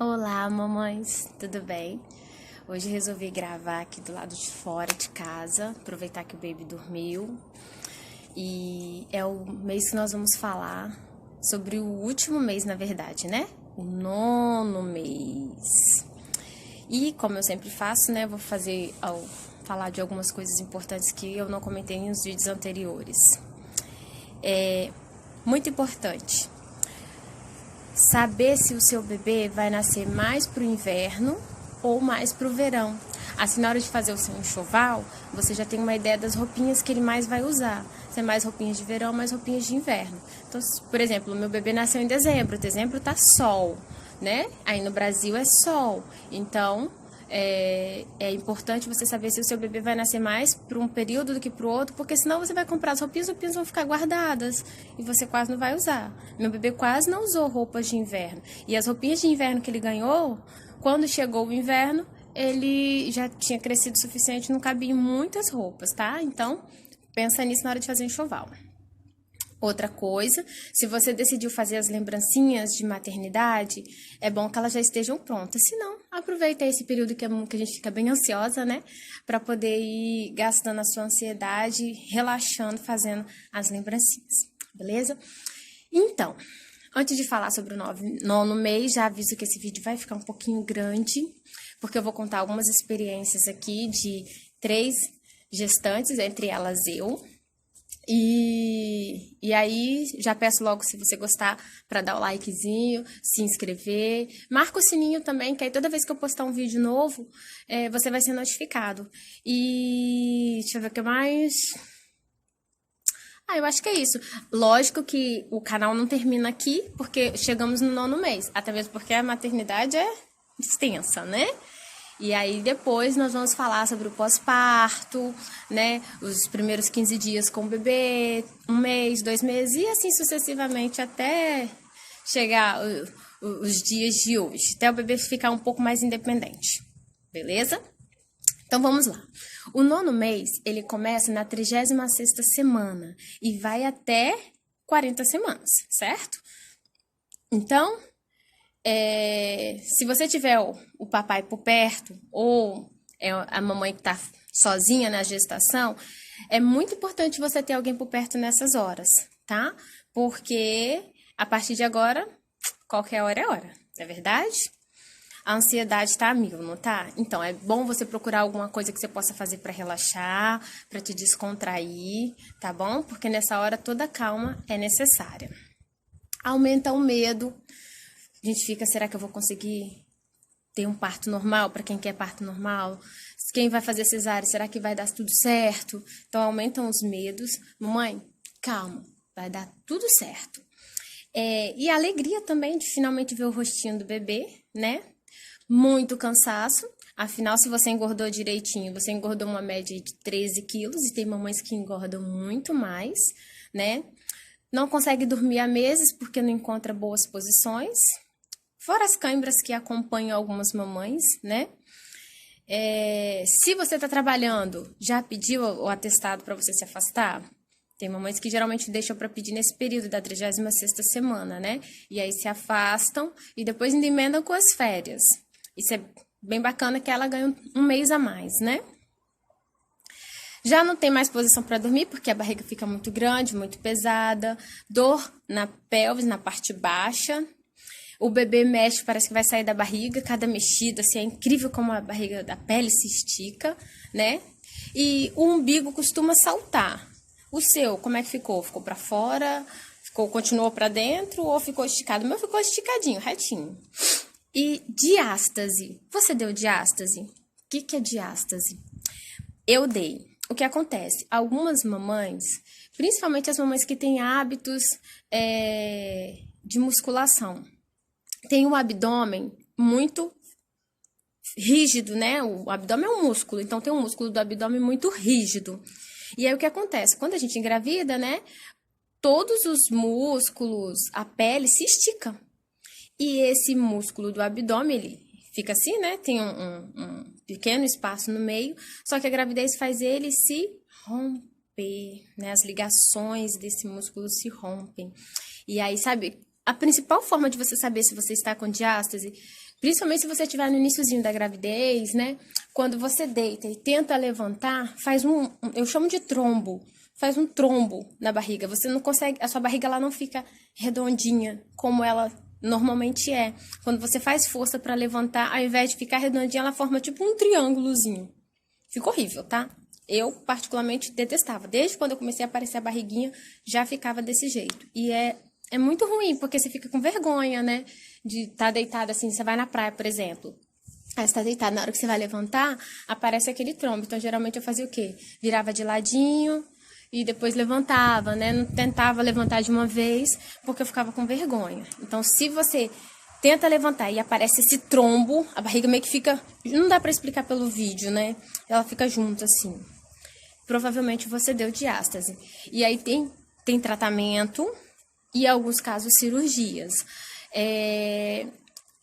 Olá, mamães, tudo bem? Hoje resolvi gravar aqui do lado de fora de casa, aproveitar que o baby dormiu. E é o mês que nós vamos falar sobre o último mês, na verdade, né? O nono mês. E como eu sempre faço, né, vou falar de algumas coisas importantes que eu não comentei nos vídeos anteriores. É muito importante saber se o seu bebê vai nascer mais para o inverno ou mais para o verão. Assim, na hora de fazer o seu enxoval, você já tem uma ideia das roupinhas que ele mais vai usar. Se é mais roupinhas de verão, mais roupinhas de inverno. Então, por exemplo, o meu bebê nasceu em dezembro. Dezembro tá sol, né? Aí no Brasil é sol. Então, é importante você saber se o seu bebê vai nascer mais para um período do que para o outro, porque senão você vai comprar as roupinhas vão ficar guardadas e você quase não vai usar. Meu bebê quase não usou roupas de inverno. E as roupinhas de inverno que ele ganhou, quando chegou o inverno, ele já tinha crescido o suficiente, não cabia em muitas roupas, tá? Então, pensa nisso na hora de fazer enxoval. Outra coisa, se você decidiu fazer as lembrancinhas de maternidade, é bom que elas já estejam prontas. Se não, aproveita esse período que a gente fica bem ansiosa, né? Para poder ir gastando a sua ansiedade, relaxando, fazendo as lembrancinhas, beleza? Então, antes de falar sobre o nono mês, já aviso que esse vídeo vai ficar um pouquinho grande, porque eu vou contar algumas experiências aqui de 3 gestantes, entre elas eu. E aí, já peço logo, se você gostar, para dar o likezinho, se inscrever. Marca o sininho também, que aí toda vez que eu postar um vídeo novo, você vai ser notificado. E deixa eu ver o que mais. Eu acho que é isso. Lógico que o canal não termina aqui, porque chegamos no nono mês. Até mesmo porque a maternidade é extensa, né? E aí depois nós vamos falar sobre o pós-parto, né? Os primeiros 15 dias com o bebê, 1 mês, 2 meses e assim sucessivamente até chegar os dias de hoje. Até o bebê ficar um pouco mais independente, beleza? Então vamos lá. O nono mês, ele começa na 36ª semana e vai até 40 semanas, certo? Então, se você tiver o papai por perto ou a mamãe que está sozinha na gestação, é muito importante você ter alguém por perto nessas horas, tá? Porque a partir de agora, qualquer hora é hora, não é verdade? A ansiedade tá a mil, não tá? Então, é bom você procurar alguma coisa que você possa fazer para relaxar, para te descontrair, tá bom? Porque nessa hora toda calma é necessária. Aumenta o medo. A gente fica, será que eu vou conseguir ter um parto normal para quem quer parto normal? Quem vai fazer cesárea, será que vai dar tudo certo? Então, aumentam os medos. Mamãe, calma, vai dar tudo certo. E a alegria também de finalmente ver o rostinho do bebê, né? Muito cansaço. Afinal, se você engordou direitinho, você engordou uma média de 13 quilos e tem mamães que engordam muito mais, né? Não consegue dormir há meses porque não encontra boas posições. Fora as câimbras que acompanham algumas mamães, né? Se você está trabalhando, já pediu o atestado para você se afastar? Tem mamães que geralmente deixam para pedir nesse período da 36ª semana, né? E aí se afastam e depois ainda emendam com as férias. Isso é bem bacana que ela ganha 1 mês a mais, né? Já não tem mais posição para dormir, porque a barriga fica muito grande, muito pesada. Dor na pelvis, na parte baixa. O bebê mexe, parece que vai sair da barriga. Cada mexida, assim, é incrível como a barriga da pele se estica, né? E o umbigo costuma saltar. O seu, como é que ficou? Ficou para fora? Continuou para dentro ou ficou esticado? O meu ficou esticadinho, retinho. E diástase. Você deu diástase? O que é diástase? Eu dei. O que acontece? Algumas mamães, principalmente as mamães que têm hábitos de musculação, têm o abdômen muito rígido, né? O abdômen é um músculo, então tem um músculo do abdômen muito rígido. E aí o que acontece? Quando a gente engravida, né? Todos os músculos, a pele se estica. E esse músculo do abdômen, ele fica assim, né? Tem um pequeno espaço no meio, só que a gravidez faz ele se romper, né? As ligações desse músculo se rompem. E aí, sabe, a principal forma de você saber se você está com diástase, principalmente se você estiver no iniciozinho da gravidez, né? Quando você deita e tenta levantar, faz eu chamo de trombo, faz um trombo na barriga. Você não consegue, a sua barriga ela não fica redondinha como ela normalmente é. Quando você faz força para levantar, ao invés de ficar redondinha, ela forma tipo um triângulozinho. Fica horrível, tá? Eu, particularmente, detestava. Desde quando eu comecei a aparecer a barriguinha, já ficava desse jeito. E é muito ruim, porque você fica com vergonha, né? De estar deitada assim, você vai na praia, por exemplo. Aí você tá deitada, na hora que você vai levantar, aparece aquele trombo. Então, geralmente, eu fazia o quê? Virava de ladinho e depois levantava, né? Não tentava levantar de uma vez, porque eu ficava com vergonha. Então, se você tenta levantar e aparece esse trombo, a barriga meio que fica... Não dá pra explicar pelo vídeo, né? Ela fica junto, assim. Provavelmente você deu diástase. E aí tem tratamento e, em alguns casos, cirurgias.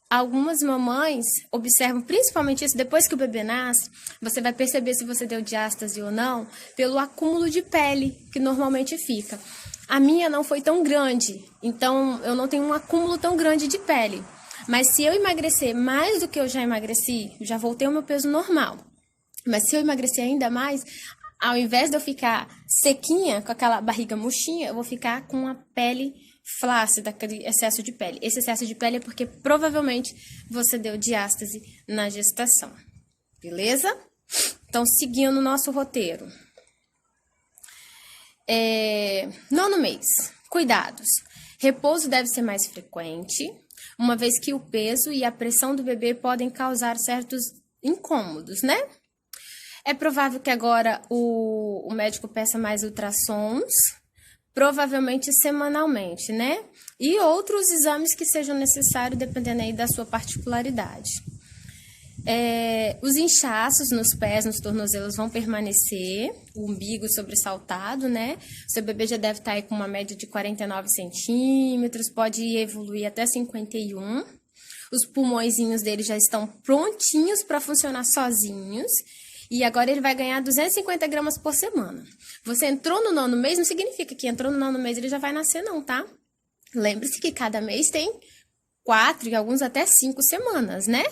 Algumas mamães observam principalmente isso depois que o bebê nasce. Você vai perceber se você deu diástase ou não pelo acúmulo de pele que normalmente fica. A minha não foi tão grande, então eu não tenho um acúmulo tão grande de pele. Mas se eu emagrecer mais do que eu já emagreci, já voltei ao meu peso normal. Mas se eu emagrecer ainda mais, ao invés de eu ficar sequinha, com aquela barriga murchinha, eu vou ficar com a pele flácida, aquele excesso de pele. Esse excesso de pele é porque provavelmente você deu diástase na gestação. Beleza? Então, seguindo o nosso roteiro. Nono mês. Cuidados. Repouso deve ser mais frequente, uma vez que o peso e a pressão do bebê podem causar certos incômodos, né? É provável que agora o médico peça mais ultrassons, provavelmente semanalmente, né? E outros exames que sejam necessários, dependendo aí da sua particularidade. Os inchaços nos pés, nos tornozelos vão permanecer, o umbigo sobressaltado, né? O seu bebê já deve estar aí com uma média de 49 centímetros, pode evoluir até 51. Os pulmõezinhos dele já estão prontinhos para funcionar sozinhos. E agora ele vai ganhar 250 gramas por semana. Você entrou no nono mês, não significa que entrou no nono mês ele já vai nascer não, tá? Lembre-se que cada mês tem 4 e alguns até 5 semanas, né?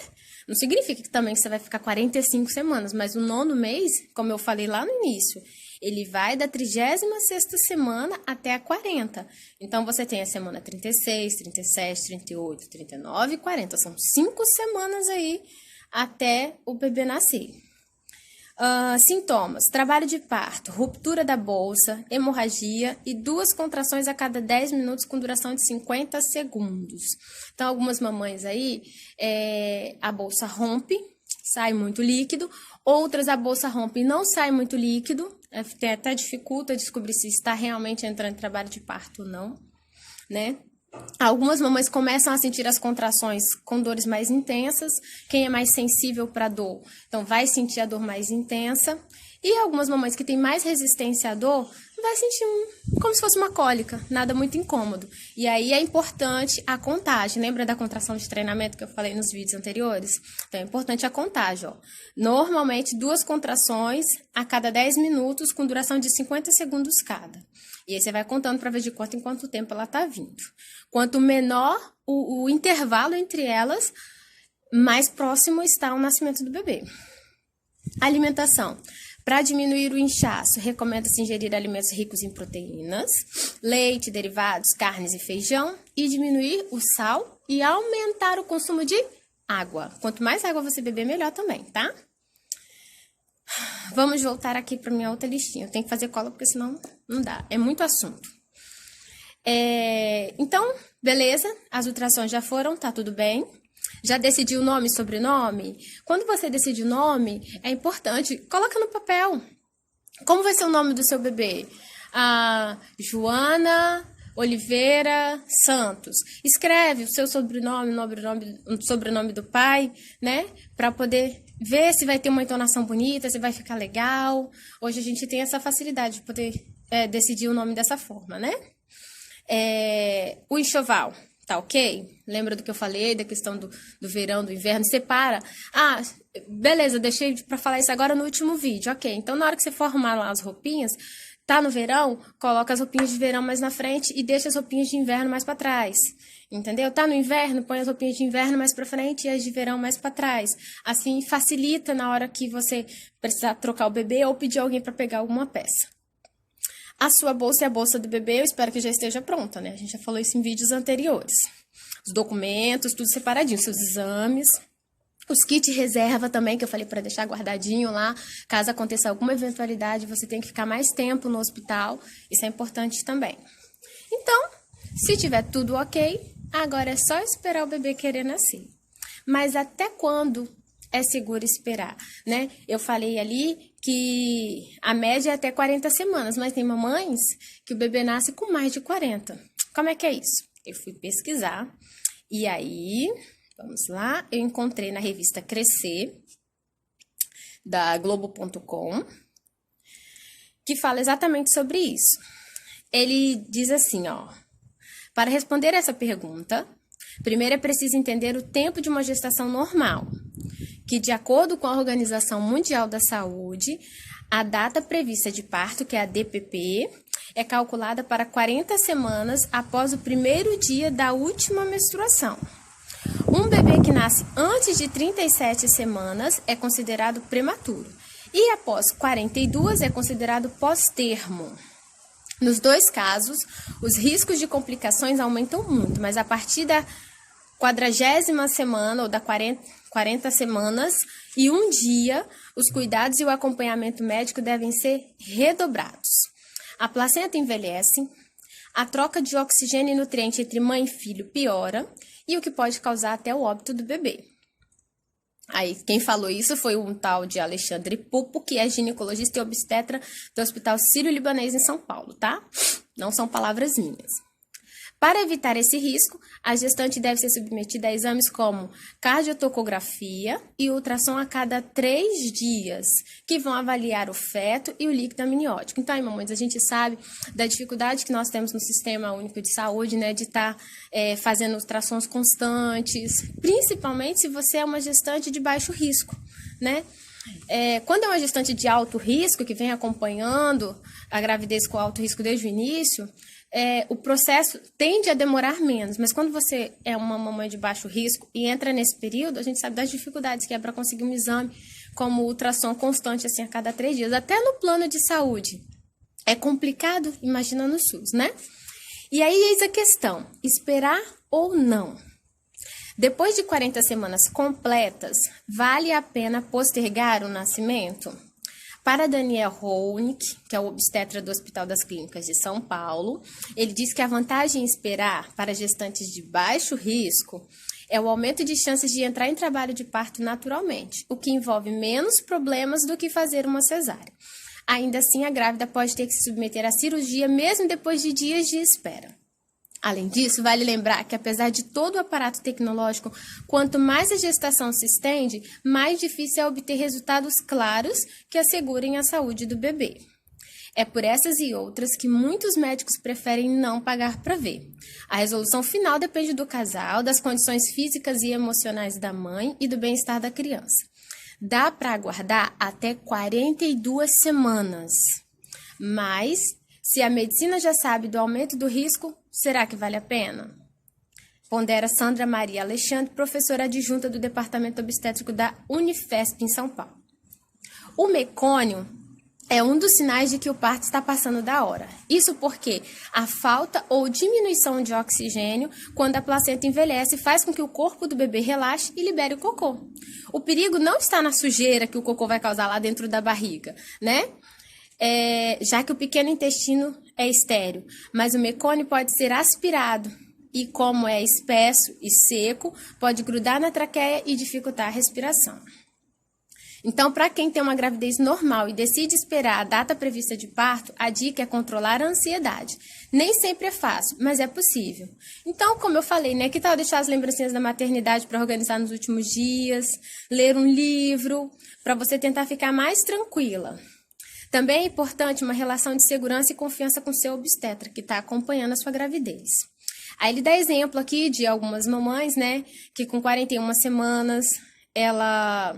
Não significa que também você vai ficar 45 semanas, mas o nono mês, como eu falei lá no início, ele vai da 36ª semana até a 40. Então, você tem a semana 36, 37, 38, 39 e 40. São 5 semanas aí até o bebê nascer. Sintomas: trabalho de parto, ruptura da bolsa, hemorragia e 2 contrações a cada 10 minutos com duração de 50 segundos. Então, algumas mamães aí, a bolsa rompe, sai muito líquido. Outras, a bolsa rompe e não sai muito líquido. Até dificulta descobrir se está realmente entrando em trabalho de parto ou não, né? Algumas mamães começam a sentir as contrações com dores mais intensas. Quem é mais sensível para dor, então vai sentir a dor mais intensa. E algumas mamães que têm mais resistência à dor, vai sentir como se fosse uma cólica, nada muito incômodo. E aí é importante a contagem. Lembra da contração de treinamento que eu falei nos vídeos anteriores? Então é importante a contagem, ó. Normalmente 2 contrações a cada 10 minutos com duração de 50 segundos cada. E aí você vai contando para ver de quanto em quanto tempo ela tá vindo. Quanto menor o intervalo entre elas, mais próximo está o nascimento do bebê. Alimentação. Para diminuir o inchaço, recomenda-se ingerir alimentos ricos em proteínas, leite, derivados, carnes e feijão, e diminuir o sal e aumentar o consumo de água. Quanto mais água você beber, melhor também, tá? Vamos voltar aqui para minha outra listinha. Eu tenho que fazer cola porque senão não dá. É muito assunto. Então, beleza. As ultrassons já foram, tá tudo bem. Já decidiu o nome e sobrenome? Quando você decide o nome, é importante, coloca no papel. Como vai ser o nome do seu bebê? Joana Oliveira Santos. Escreve o seu sobrenome, o sobrenome do pai, né? Para poder ver se vai ter uma entonação bonita, se vai ficar legal. Hoje a gente tem essa facilidade de poder decidir o nome dessa forma, né? O enxoval, tá ok? Lembra do que eu falei, da questão do verão, do inverno? Separa. Beleza, deixei para falar isso agora no último vídeo. Ok, então na hora que você for arrumar lá as roupinhas, tá no verão, coloca as roupinhas de verão mais na frente e deixa as roupinhas de inverno mais para trás. entendeu? Tá no inverno, põe as roupinhas de inverno mais pra frente e as de verão mais pra trás. Assim, facilita na hora que você precisar trocar o bebê ou pedir alguém pra pegar alguma peça. A sua bolsa e a bolsa do bebê, eu espero que já esteja pronta, né? A gente já falou isso em vídeos anteriores. Os documentos, tudo separadinho, seus exames. Os kits reserva também, que eu falei para deixar guardadinho lá. Caso aconteça alguma eventualidade, você tem que ficar mais tempo no hospital. Isso é importante também. Então, se tiver tudo ok, agora é só esperar o bebê querer nascer. Mas até quando é seguro esperar, né? Eu falei ali que a média é até 40 semanas, mas tem mamães que o bebê nasce com mais de 40. Como é que é isso? Eu fui pesquisar e aí, vamos lá, eu encontrei na revista Crescer, da Globo.com, que fala exatamente sobre isso. Ele diz assim, ó, para responder essa pergunta, primeiro é preciso entender o tempo de uma gestação normal, que de acordo com a Organização Mundial da Saúde, a data prevista de parto, que é a DPP, é calculada para 40 semanas após o primeiro dia da última menstruação. Um bebê que nasce antes de 37 semanas é considerado prematuro e após 42 é considerado pós-termo. Nos dois casos, os riscos de complicações aumentam muito, mas a partir da 40ª semana ou da 40 semanas e um dia, os cuidados e o acompanhamento médico devem ser redobrados. A placenta envelhece, a troca de oxigênio e nutriente entre mãe e filho piora e o que pode causar até o óbito do bebê. Aí, quem falou isso foi um tal de Alexandre Pupo, que é ginecologista e obstetra do Hospital Sírio-Libanês em São Paulo, tá? Não são palavras minhas. Para evitar esse risco, a gestante deve ser submetida a exames como cardiotocografia e ultrassom a cada 3 dias, que vão avaliar o feto e o líquido amniótico. Então, aí, mamães, a gente sabe da dificuldade que nós temos no Sistema Único de Saúde, né, de estar fazendo ultrassons constantes, principalmente se você é uma gestante de baixo risco, né? Quando é uma gestante de alto risco, que vem acompanhando a gravidez com alto risco desde o início, o processo tende a demorar menos, mas quando você é uma mamãe de baixo risco e entra nesse período, a gente sabe das dificuldades que é para conseguir um exame como ultrassom constante, assim, a cada 3 dias, até no plano de saúde. É complicado, imagina no SUS, né? E aí, eis a questão, esperar ou não? Depois de 40 semanas completas, vale a pena postergar o nascimento? Para Daniel Hounick, que é o obstetra do Hospital das Clínicas de São Paulo, ele diz que a vantagem em esperar para gestantes de baixo risco é o aumento de chances de entrar em trabalho de parto naturalmente, o que envolve menos problemas do que fazer uma cesárea. Ainda assim, a grávida pode ter que se submeter à cirurgia mesmo depois de dias de espera. Além disso, vale lembrar que, apesar de todo o aparato tecnológico, quanto mais a gestação se estende, mais difícil é obter resultados claros que assegurem a saúde do bebê. É por essas e outras que muitos médicos preferem não pagar para ver. A resolução final depende do casal, das condições físicas e emocionais da mãe e do bem-estar da criança. Dá para aguardar até 42 semanas, mas se a medicina já sabe do aumento do risco, será que vale a pena? Pondera Sandra Maria Alexandre, professora adjunta do Departamento Obstétrico da Unifesp em São Paulo. O mecônio é um dos sinais de que o parto está passando da hora. Isso porque a falta ou diminuição de oxigênio quando a placenta envelhece faz com que o corpo do bebê relaxe e libere o cocô. O perigo não está na sujeira que o cocô vai causar lá dentro da barriga, né? Já que o pequeno intestino é estéril, mas o mecônio pode ser aspirado e, como é espesso e seco, pode grudar na traqueia e dificultar a respiração. Então, para quem tem uma gravidez normal e decide esperar a data prevista de parto, a dica é controlar a ansiedade. Nem sempre é fácil, mas é possível. Então, como eu falei, né, que tal deixar as lembrancinhas da maternidade para organizar nos últimos dias, ler um livro, para você tentar ficar mais tranquila. Também é importante uma relação de segurança e confiança com seu obstetra, que está acompanhando a sua gravidez. Aí ele dá exemplo aqui de algumas mamães, né, que com 41 semanas, ela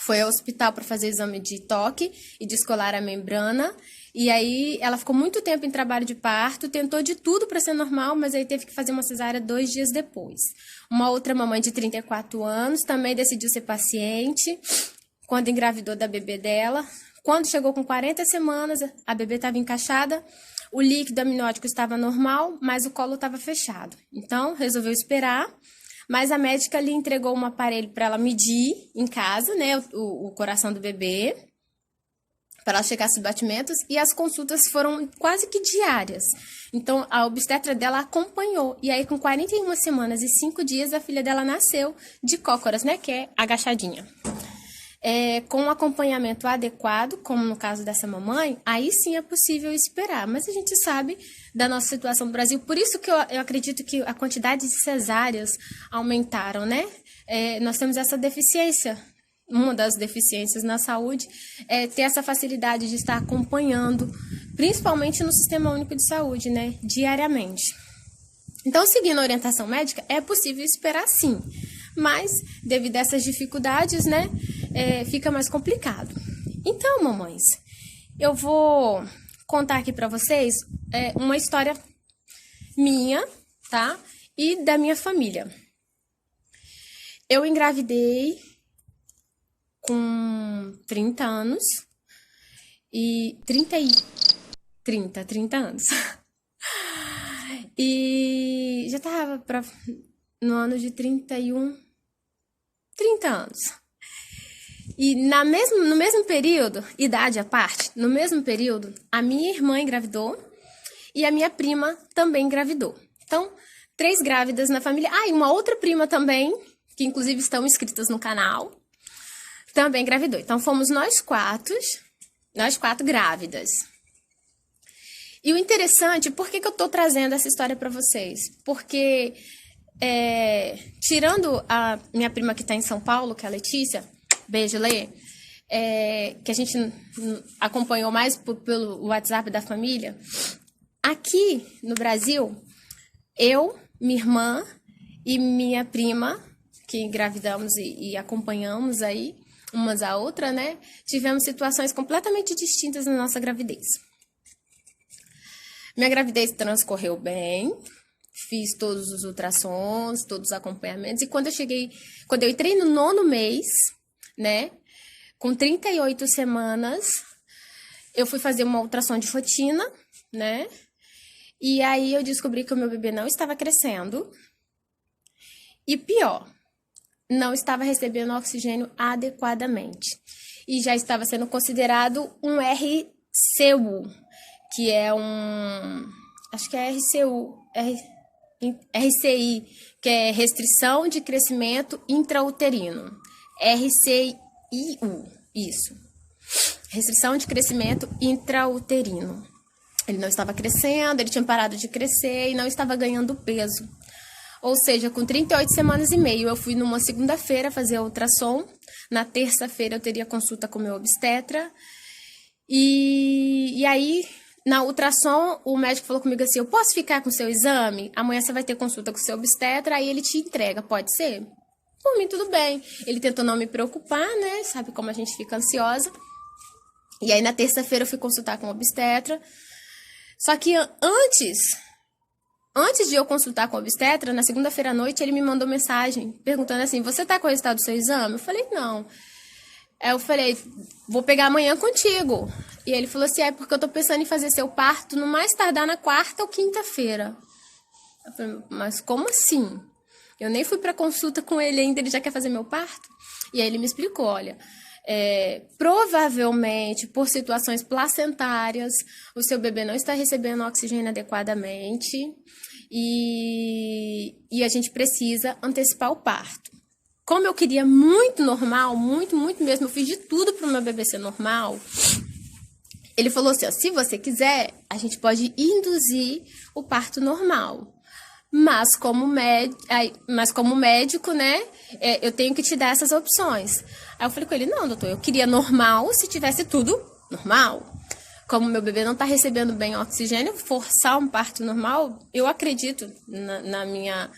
foi ao hospital para fazer exame de toque e descolar a membrana E aí ela ficou muito tempo em trabalho de parto, tentou de tudo para ser normal, mas aí teve que fazer uma cesárea 2 dias depois. Uma outra mamãe de 34 anos também decidiu ser paciente quando engravidou da bebê dela. Quando chegou com 40 semanas, a bebê estava encaixada, o líquido amniótico estava normal, mas o colo estava fechado. Então, resolveu esperar, mas a médica lhe entregou um aparelho para ela medir em casa, né, o coração do bebê, para ela checar os batimentos, e as consultas foram quase que diárias. Então, a obstetra dela acompanhou. E aí, com 41 semanas e 5 dias, a filha dela nasceu de cócoras, né? Que é agachadinha. Com um acompanhamento adequado, como no caso dessa mamãe, aí sim é possível esperar. Mas a gente sabe da nossa situação no Brasil. Por isso que eu acredito que a quantidade de cesáreas aumentaram, né? Nós temos essa deficiência. Uma das deficiências na saúde é ter essa facilidade de estar acompanhando, principalmente no Sistema Único de Saúde, né, diariamente. Então, seguindo a orientação médica, é possível esperar sim, mas devido a essas dificuldades, né, fica mais complicado. Então, mamães, eu vou contar aqui para vocês uma história minha, tá, e da minha família. Eu engravidei com 30 anos e 30 anos. E já tava no ano de 30 anos. E no mesmo período, idade à parte, no mesmo período, a minha irmã engravidou e a minha prima também engravidou. Então, 3 grávidas na família. E uma outra prima também, que inclusive estão inscritas no canal, também engravidou. Então, fomos nós quatro grávidas. E o interessante, por que eu tô trazendo essa história para vocês? Porque, tirando a minha prima que tá em São Paulo, que é a Letícia, beijo, Lê, que a gente acompanhou mais pelo WhatsApp da família, aqui no Brasil, eu, minha irmã e minha prima, que engravidamos e acompanhamos aí, umas a outra, né? Tivemos situações completamente distintas na nossa gravidez. Minha gravidez transcorreu bem, fiz todos os ultrassons, todos os acompanhamentos, e quando eu entrei no 9º mês, né? Com 38 semanas, eu fui fazer uma ultrassom de rotina, né? E aí eu descobri que o meu bebê não estava crescendo. E pior, não estava recebendo oxigênio adequadamente. E já estava sendo considerado um RCU, que é acho que é RCI, que é restrição de crescimento intrauterino. RCIU, isso. Restrição de crescimento intrauterino. Ele não estava crescendo, ele tinha parado de crescer e não estava ganhando peso. Ou seja, com 38 semanas e meio, eu fui numa segunda-feira fazer a ultrassom. Na terça-feira eu teria consulta com o meu obstetra. E aí, na ultrassom, o médico falou comigo assim, eu posso ficar com o seu exame? Amanhã você vai ter consulta com o seu obstetra, aí ele te entrega, pode ser? Por mim, tudo bem. Ele tentou não me preocupar, né? Sabe como a gente fica ansiosa. E aí, na terça-feira, eu fui consultar com o obstetra. Só que antes de eu consultar com o obstetra, na segunda-feira à noite, ele me mandou mensagem perguntando assim, você tá com o resultado do seu exame? Eu falei, não. Aí eu falei, vou pegar amanhã contigo. E ele falou assim, porque eu tô pensando em fazer seu parto no mais tardar na quarta ou quinta-feira. Eu falei, mas como assim? Eu nem fui pra consulta com ele ainda, ele já quer fazer meu parto? E aí ele me explicou, olha, provavelmente por situações placentárias, o seu bebê não está recebendo oxigênio adequadamente e a gente precisa antecipar o parto. Como eu queria muito normal, muito mesmo, eu fiz de tudo para o meu bebê ser normal, ele falou assim, ó, se você quiser, a gente pode induzir o parto normal. Mas como médico, né, eu tenho que te dar essas opções. Aí eu falei com ele, não, doutor, eu queria normal se tivesse tudo normal. Como meu bebê não está recebendo bem oxigênio, forçar um parto normal, eu acredito, na minha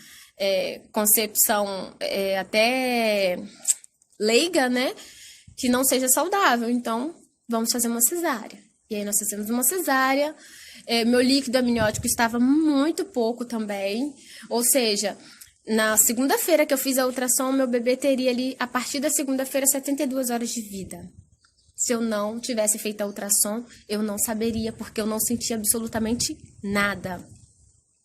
concepção até leiga, né, que não seja saudável. Então, vamos fazer uma cesárea. E aí nós fizemos uma cesárea. Meu líquido amniótico estava muito pouco também. Ou seja, na segunda-feira que eu fiz a ultrassom, meu bebê teria ali, a partir da segunda-feira, 72 horas de vida. Se eu não tivesse feito a ultrassom, eu não saberia, porque eu não sentia absolutamente nada.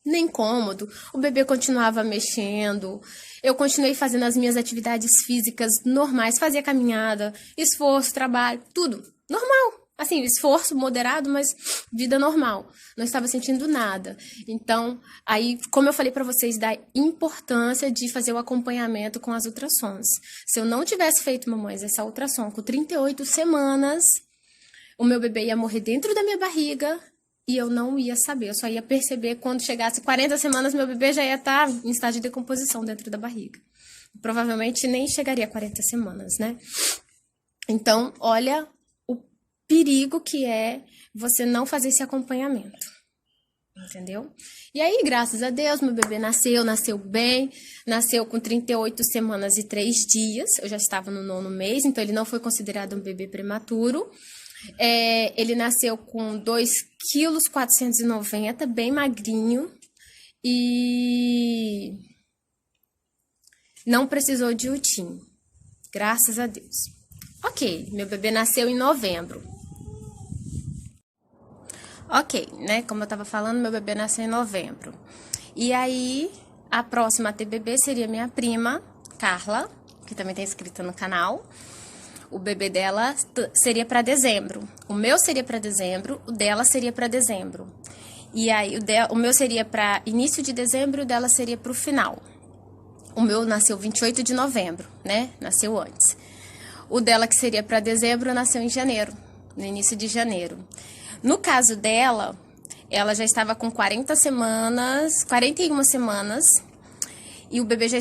Nem incômodo, o bebê continuava mexendo, eu continuei fazendo as minhas atividades físicas normais, fazia caminhada, esforço, trabalho, tudo normal. Assim, esforço moderado, mas vida normal. Não estava sentindo nada. Então, aí, como eu falei para vocês, da importância de fazer o acompanhamento com as ultrassons. Se eu não tivesse feito, mamães, essa ultrassom com 38 semanas, o meu bebê ia morrer dentro da minha barriga e eu não ia saber. Eu só ia perceber quando chegasse 40 semanas, meu bebê já ia estar em estágio de decomposição dentro da barriga. Provavelmente nem chegaria a 40 semanas, né? Então, olha perigo que é você não fazer esse acompanhamento, entendeu? E aí, graças a Deus, meu bebê nasceu bem, nasceu com 38 semanas e 3 dias, eu já estava no 9º mês, então ele não foi considerado um bebê prematuro. Ele nasceu com 2,490 kg, bem magrinho, e não precisou de UTIM, graças a Deus. Ok, meu bebê nasceu em novembro. Ok, né? Como eu tava falando, meu bebê nasceu em novembro. E aí, a próxima a ter bebê seria minha prima, Carla, que também tá inscrita no canal. O bebê dela seria para dezembro. O meu seria para dezembro, o dela seria para dezembro. E aí, o meu seria para início de dezembro, o dela seria pro final. O meu nasceu 28 de novembro, né? Nasceu antes. O dela, que seria para dezembro, nasceu em janeiro, no início de janeiro. No caso dela, ela já estava com 41 semanas, e o bebê já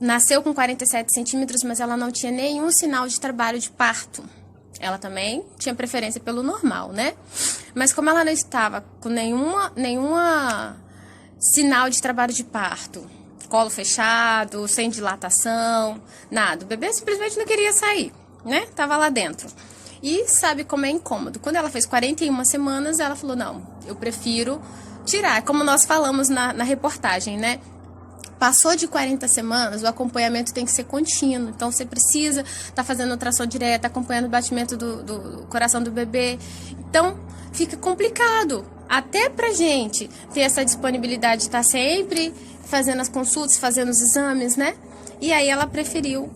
nasceu com 47 centímetros, mas ela não tinha nenhum sinal de trabalho de parto. Ela também tinha preferência pelo normal, né? Mas como ela não estava com nenhuma sinal de trabalho de parto, colo fechado, sem dilatação, nada, o bebê simplesmente não queria sair, né? Tava lá dentro. E sabe como é incômodo. Quando ela fez 41 semanas, ela falou, não, eu prefiro tirar. Como nós falamos na reportagem, né? Passou de 40 semanas, o acompanhamento tem que ser contínuo. Então, você precisa estar fazendo ultrassom direta, acompanhando o batimento do coração do bebê. Então, fica complicado. Até pra gente ter essa disponibilidade de estar sempre fazendo as consultas, fazendo os exames, né? E aí, ela preferiu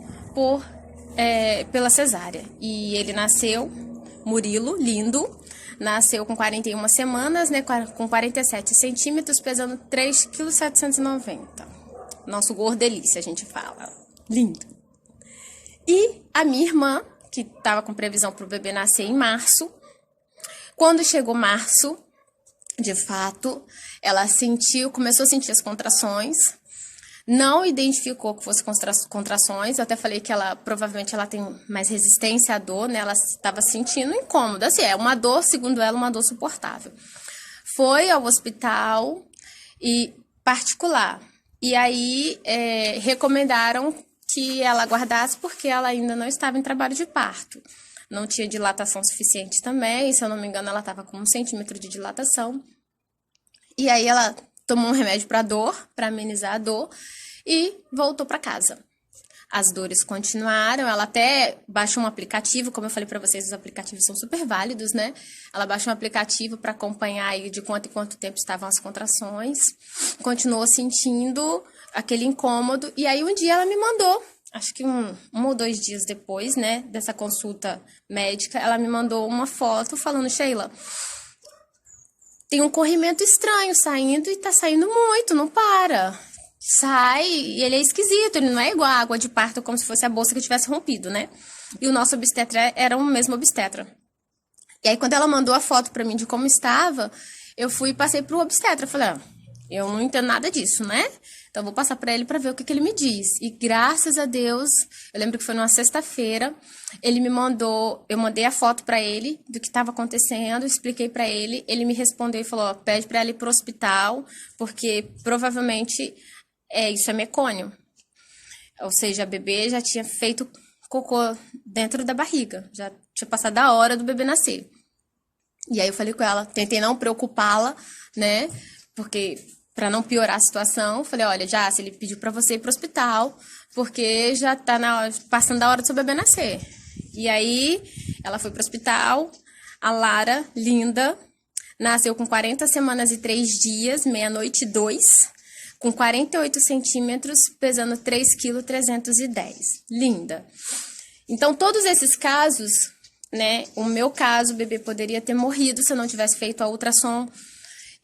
pela cesárea. E ele nasceu, Murilo, lindo, nasceu com 41 semanas, né, com 47 centímetros, pesando 3,790 kg. Nosso gordelícia, a gente fala. Lindo. E a minha irmã, que estava com previsão para o bebê nascer em março, quando chegou março, de fato, ela começou a sentir as contrações. Não identificou que fosse contrações, eu até falei que provavelmente ela tem mais resistência à dor, né? Ela estava sentindo incômodo, assim, uma dor, segundo ela, uma dor suportável. Foi ao hospital particular, e aí recomendaram que ela aguardasse porque ela ainda não estava em trabalho de parto. Não tinha dilatação suficiente também, se eu não me engano ela estava com 1 centímetro de dilatação. E aí ela tomou um remédio para dor, para amenizar a dor, e voltou para casa. As dores continuaram, ela até baixou um aplicativo, como eu falei para vocês, os aplicativos são super válidos, né? Ela baixou um aplicativo para acompanhar aí de quanto em quanto tempo estavam as contrações, continuou sentindo aquele incômodo, e aí um dia ela me mandou, acho que um ou 2 dias depois, né, dessa consulta médica, ela me mandou uma foto falando, Sheila, tem um corrimento estranho saindo e tá saindo muito, não para. Sai e ele é esquisito, ele não é igual a água de parto, como se fosse a bolsa que tivesse rompido, né? E o nosso obstetra era o mesmo obstetra. E aí, quando ela mandou a foto pra mim de como estava, eu fui e passei pro obstetra. Falei, eu não entendo nada disso, né? Então, vou passar pra ele pra ver o que ele me diz. E graças a Deus, eu lembro que foi numa sexta-feira, ele me mandou, eu mandei a foto pra ele do que estava acontecendo, expliquei pra ele, ele me respondeu e falou, pede pra ela ir pro hospital, porque provavelmente isso é mecônio. Ou seja, a bebê já tinha feito cocô dentro da barriga, já tinha passado a hora do bebê nascer. E aí eu falei com ela, tentei não preocupá-la, né? Porque para não piorar a situação, falei, olha, Jace, ele pediu para você ir pro hospital, porque já tá passando a hora do seu bebê nascer. E aí ela foi pro hospital, a Lara, linda, nasceu com 40 semanas e 3 dias, meia-noite 2, com 48 centímetros, pesando 3,310 kg. Linda. Então, todos esses casos, né? O meu caso, o bebê poderia ter morrido se eu não tivesse feito a ultrassom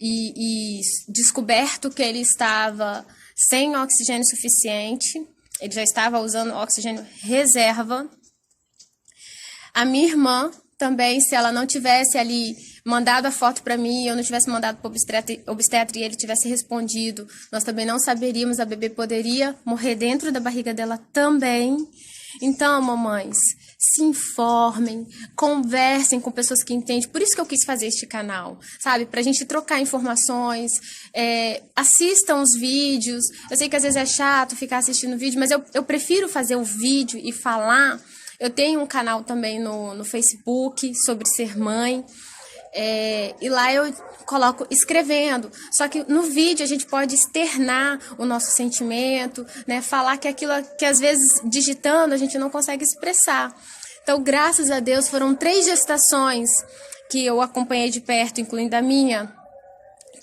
e descoberto que ele estava sem oxigênio suficiente. Ele já estava usando oxigênio reserva. A minha irmã também, se ela não tivesse ali mandado a foto para mim, eu não tivesse mandado para o obstetra e ele tivesse respondido, nós também não saberíamos, a bebê poderia morrer dentro da barriga dela também. Então, mamães, se informem, conversem com pessoas que entendem. Por isso que eu quis fazer este canal, sabe? Pra gente trocar informações, assistam os vídeos. Eu sei que às vezes é chato ficar assistindo vídeo, mas eu prefiro fazer o vídeo e falar. Eu tenho um canal também no Facebook sobre ser mãe. E lá eu coloco escrevendo, só que no vídeo a gente pode externar o nosso sentimento, né? Falar que aquilo que às vezes digitando a gente não consegue expressar. Então, graças a Deus, foram 3 gestações que eu acompanhei de perto, incluindo a minha,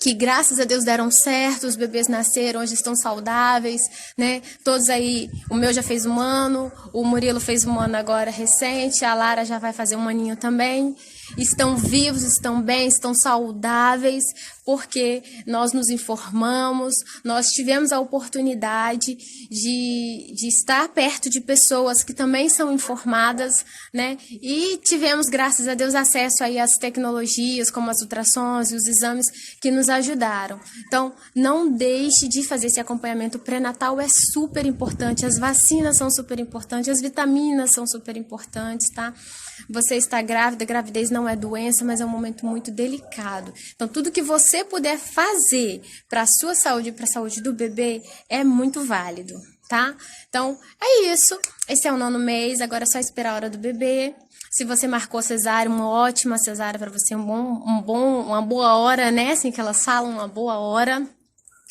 que graças a Deus deram certo, os bebês nasceram, hoje estão saudáveis, né? Todos aí, o meu já fez 1 ano, o Murilo fez 1 ano agora recente, a Lara já vai fazer 1 aninho também. Estão vivos, estão bem, estão saudáveis, porque nós nos informamos, nós tivemos a oportunidade de estar perto de pessoas que também são informadas, né? E tivemos, graças a Deus, acesso aí às tecnologias, como as ultrassons e os exames que nos ajudaram. Então, não deixe de fazer esse acompanhamento pré-natal, é super importante, as vacinas são super importantes, as vitaminas são super importantes, tá? Você está grávida, gravidez não é doença, mas é um momento muito delicado. Então, tudo que você puder fazer para a sua saúde e para a saúde do bebê é muito válido, tá? Então, é isso. Esse é o 9º mês, agora é só esperar a hora do bebê. Se você marcou cesárea, uma ótima cesárea para você, uma boa hora, né? Assim que elas falam, uma boa hora.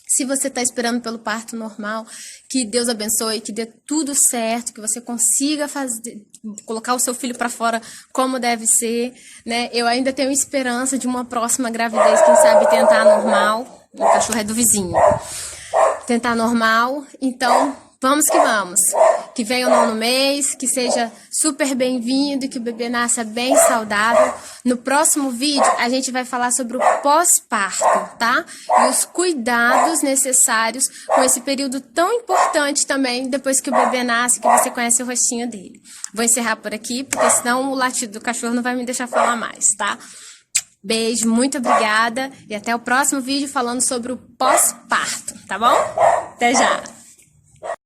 Se você está esperando pelo parto normal, que Deus abençoe, que dê tudo certo, que você consiga colocar o seu filho para fora como deve ser, né? Eu ainda tenho esperança de uma próxima gravidez, quem sabe tentar normal. O cachorro é do vizinho. Tentar normal, então vamos que vamos. Que venha o 9º mês, que seja super bem-vindo, que o bebê nasça bem saudável. No próximo vídeo, a gente vai falar sobre o pós-parto, tá? E os cuidados necessários com esse período tão importante também, depois que o bebê nasce, que você conhece o rostinho dele. Vou encerrar por aqui, porque senão o latido do cachorro não vai me deixar falar mais, tá? Beijo, muito obrigada e até o próximo vídeo falando sobre o pós-parto, tá bom? Até já!